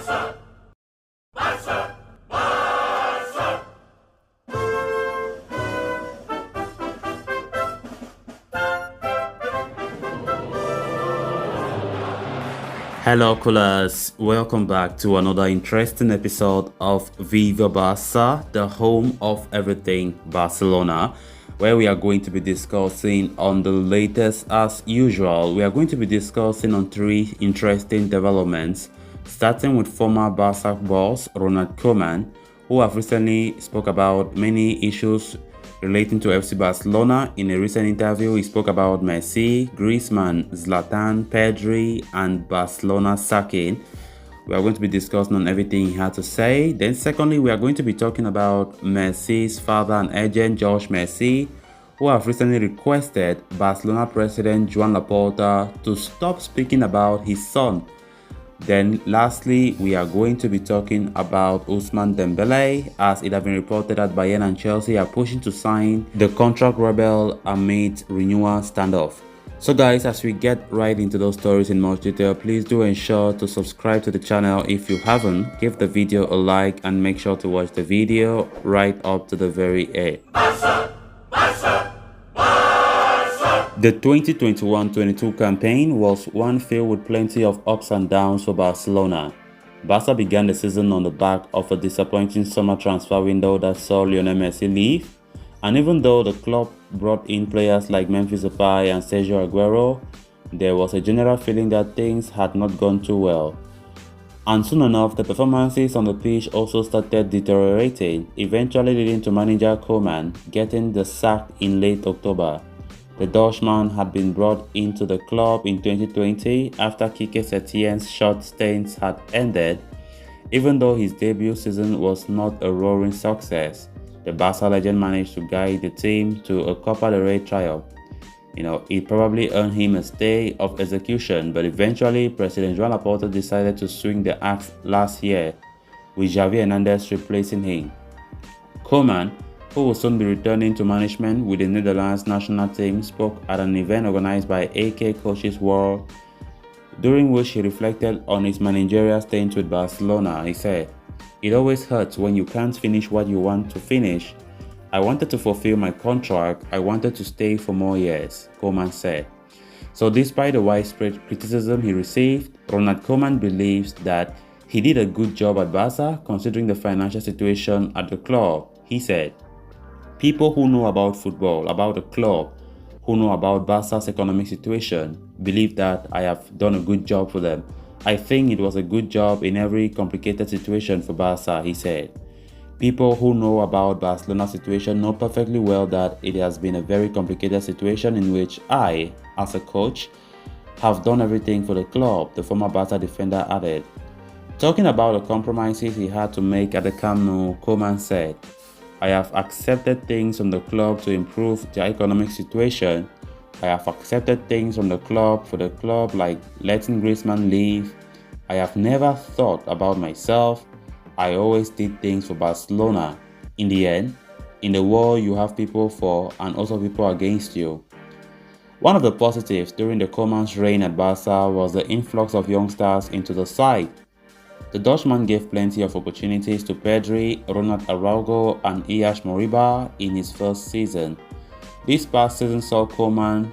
Hello, coolers. Welcome back to another interesting episode of Viva Barca, the home of everything Barcelona, where we are going to be discussing on the latest as usual. We are going to be discussing on three interesting developments, starting with former Barca boss Ronald Koeman, who have recently spoke about many issues relating to FC Barcelona. In a recent interview, he spoke about Messi, Griezmann, Zlatan, Pedri, and Barcelona sacking. We are going to be discussing on everything he had to say. Then secondly, we are going to be talking about Messi's father and agent, George Messi, who have recently requested Barcelona president Joan Laporta to stop speaking about his son. Then lastly, we are going to be talking about Ousmane Dembele, as it has been reported that Bayern and Chelsea are pushing to sign the contract rebel amid renewal standoff. So guys, as we get right into those stories in much detail, please do ensure to subscribe to the channel if you haven't, give the video a like and make sure to watch the video right up to the very end. The 2021-22 campaign was one filled with plenty of ups and downs for Barcelona. Barca began the season on the back of a disappointing summer transfer window that saw Lionel Messi leave, and even though the club brought in players like Memphis Depay and Sergio Aguero, there was a general feeling that things had not gone too well. And soon enough, the performances on the pitch also started deteriorating, eventually leading to manager Koeman getting the sack in late October. The Dutchman had been brought into the club in 2020 after Quique Setien's short stints had ended. Even though his debut season was not a roaring success, the Barca legend managed to guide the team to a Copa del Rey triumph. It probably earned him a stay of execution, but eventually President Joan Laporta decided to swing the axe last year, with Xavi Hernandez replacing him. Koeman, who will soon be returning to management with the Netherlands national team, spoke at an event organized by AK Coaches World, during which he reflected on his managerial stint with Barcelona. He said, "It always hurts when you can't finish what you want to finish. I wanted to fulfill my contract. I wanted to stay for more years," Koeman said. So despite the widespread criticism he received, Ronald Koeman believes that he did a good job at Barca considering the financial situation at the club. He said, "People who know about football, about the club, who know about Barca's economic situation, believe that I have done a good job for them. I think it was a good job in every complicated situation for Barca," he said. "People who know about Barcelona's situation know perfectly well that it has been a very complicated situation in which I, as a coach, have done everything for the club," the former Barca defender added. Talking about the compromises he had to make at the Camp Nou, Koeman said, "I have accepted things from the club to improve their economic situation. I have accepted things from the club for the club, like letting Griezmann leave. I have never thought about myself. I always did things for Barcelona. In the end, in the world you have people for and also people against you." One of the positives during the Koeman's reign at Barca was the influx of youngsters into the side. The Dutchman gave plenty of opportunities to Pedri, Ronald Araujo, and Iyash Moriba in his first season. This past season saw Koeman,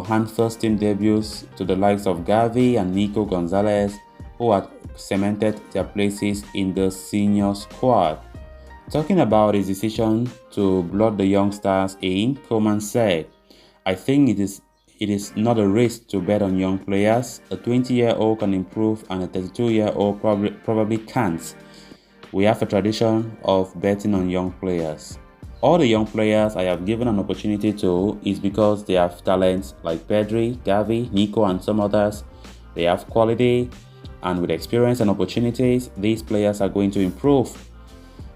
hand first team debuts to the likes of Gavi and Nico Gonzalez, who had cemented their places in the senior squad. Talking about his decision to blood the youngsters in, Koeman said, "I think it is not a risk to bet on young players. A 20-year-old can improve and a 32-year-old probably can't. We have a tradition of betting on young players. All the young players I have given an opportunity to is because they have talents like Pedri, Gavi, Nico and some others. They have quality, and with experience and opportunities, these players are going to improve."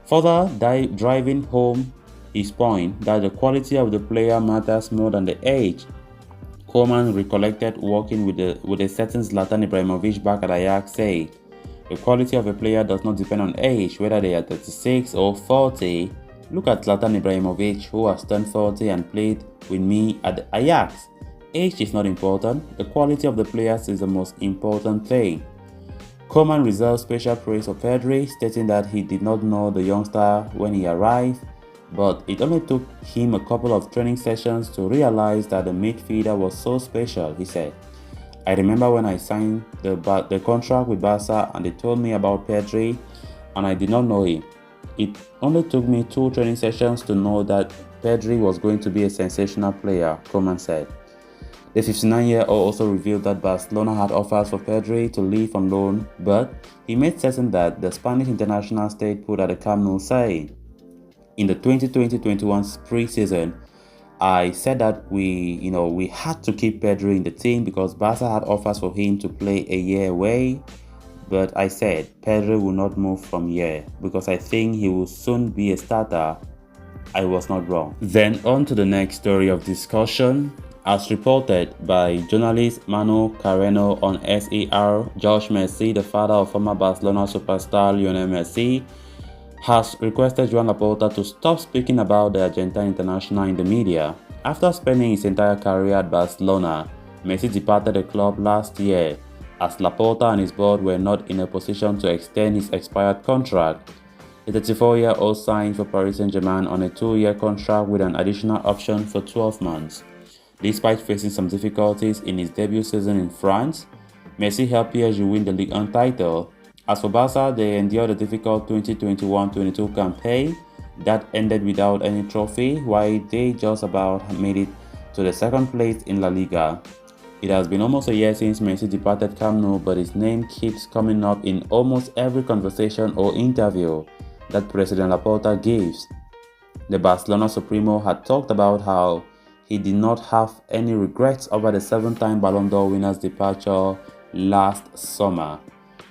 Further driving home his point that the quality of the player matters more than the age, Koeman recollected working with a certain Zlatan Ibrahimovic back at Ajax, saying, "The quality of a player does not depend on age, whether they are 36 or 40. Look at Zlatan Ibrahimovic, who has turned 40 and played with me at Ajax. Age is not important. The quality of the players is the most important thing." Koeman reserved special praise for Pedri, stating that he did not know the youngster when he arrived, but it only took him a couple of training sessions to realize that the midfielder was so special, he said. I remember when I signed the contract with Barca and they told me about Pedri and I did not know him. It only took me 2 training sessions to know that Pedri was going to be a sensational player, Koeman said. The 59-year-old also revealed that Barcelona had offers for Pedri to leave on loan, but he made certain that the Spanish international stayed put at the Camp Nou, saying, "In the 2020-21 pre-season, I said that we had to keep Pedri in the team because Barca had offers for him to play a year away. But I said Pedri will not move from here because I think he will soon be a starter. I was not wrong." Then on to the next story of discussion. As reported by journalist Manu Carreno on SER, George Messi, the father of former Barcelona superstar Lionel Messi, has requested Joan Laporta to stop speaking about the Argentine international in the media. After spending his entire career at Barcelona, Messi departed the club last year, as Laporta and his board were not in a position to extend his expired contract. The 34-year-old signed for Paris Saint-Germain on a 2-year contract with an additional option for 12 months. Despite facing some difficulties in his debut season in France, Messi helped PSG win the Ligue 1 title. As for Barca, they endured a difficult 2021-22 campaign that ended without any trophy, while they just about made it to the second place in La Liga. It has been almost a year since Messi departed Camp Nou, but his name keeps coming up in almost every conversation or interview that President Laporta gives. The Barcelona Supremo had talked about how he did not have any regrets over the 7-time Ballon d'Or winner's departure last summer.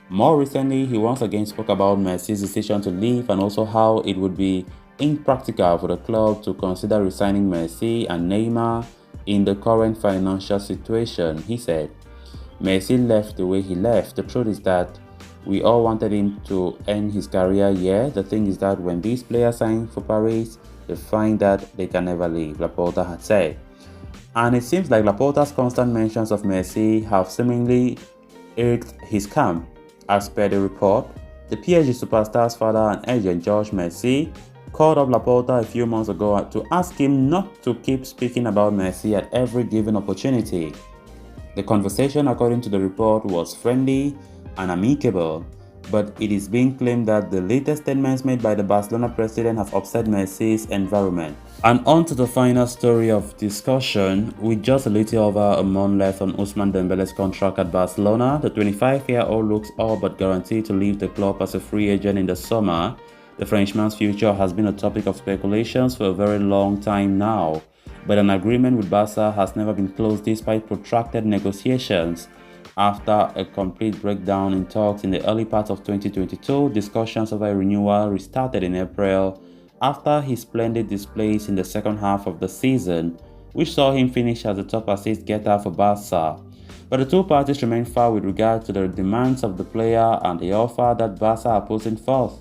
More recently, he once again spoke about Messi's decision to leave and also how it would be impractical for the club to consider resigning Messi and Neymar in the current financial situation. He said, "Messi left the way he left. The truth is that we all wanted him to end his career here. The thing is that when these players sign for Paris, they find that they can never leave," Laporta had said. And it seems like Laporta's constant mentions of Messi have seemingly irked his camp. As per the report, the PSG superstar's father and agent George Messi called up Laporta a few months ago to ask him not to keep speaking about Messi at every given opportunity. The conversation, according to the report, was friendly and amicable, but it is being claimed that the latest statements made by the Barcelona president have upset Messi's environment. And on to the final story of discussion. With just a little over a month left on Ousmane Dembele's contract at Barcelona, the 25-year-old looks all but guaranteed to leave the club as a free agent in the summer. The Frenchman's future has been a topic of speculations for a very long time now, but an agreement with Barca has never been closed despite protracted negotiations. After a complete breakdown in talks in the early part of 2022, discussions over a renewal restarted in April after his splendid displays in the second half of the season, which saw him finish as the top assist getter for Barca. But the two parties remain far with regard to the demands of the player and the offer that Barca are putting forth.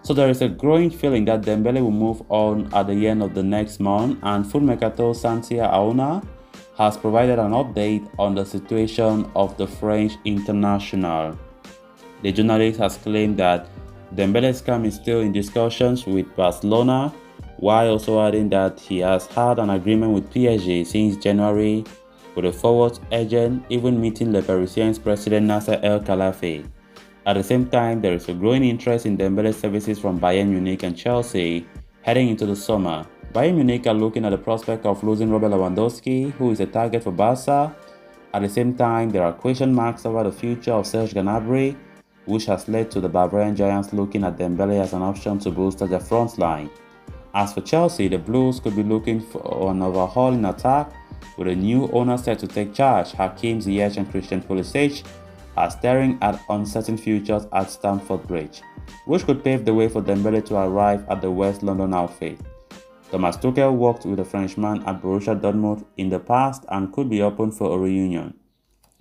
So there is a growing feeling that Dembele will move on at the end of the next month, and Fulmercato Santi Auna has provided an update on the situation of the French international. The journalist has claimed that Dembele's camp is still in discussions with Barcelona, while also adding that he has had an agreement with PSG since January, with the forwards agent even meeting Le Parisien's president Nasser El Khelaifi. At the same time, there is a growing interest in Dembele's services from Bayern Munich and Chelsea heading into the summer. Bayern Munich are looking at the prospect of losing Robert Lewandowski, who is a target for Barca. At the same time, there are question marks over the future of Serge Gnabry, which has led to the Bavarian Giants looking at Dembele as an option to bolster their front line. As for Chelsea, the Blues could be looking for an overhaul in attack, with a new owner set to take charge. Hakim Ziyech and Christian Pulisic are staring at uncertain futures at Stamford Bridge, which could pave the way for Dembele to arrive at the West London outfit. Thomas Tuchel worked with the Frenchman at Borussia Dortmund in the past and could be open for a reunion.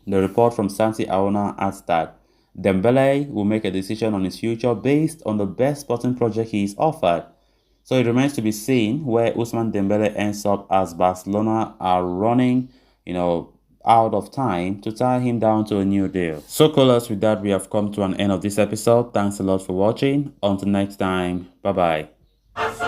The report from Santi Auna adds that Dembele will make a decision on his future based on the best sporting project he is offered. So it remains to be seen where Ousmane Dembele ends up, as Barcelona are running, out of time to tie him down to a new deal. So callers, with that, we have come to an end of this episode. Thanks a lot for watching. Until next time, bye bye.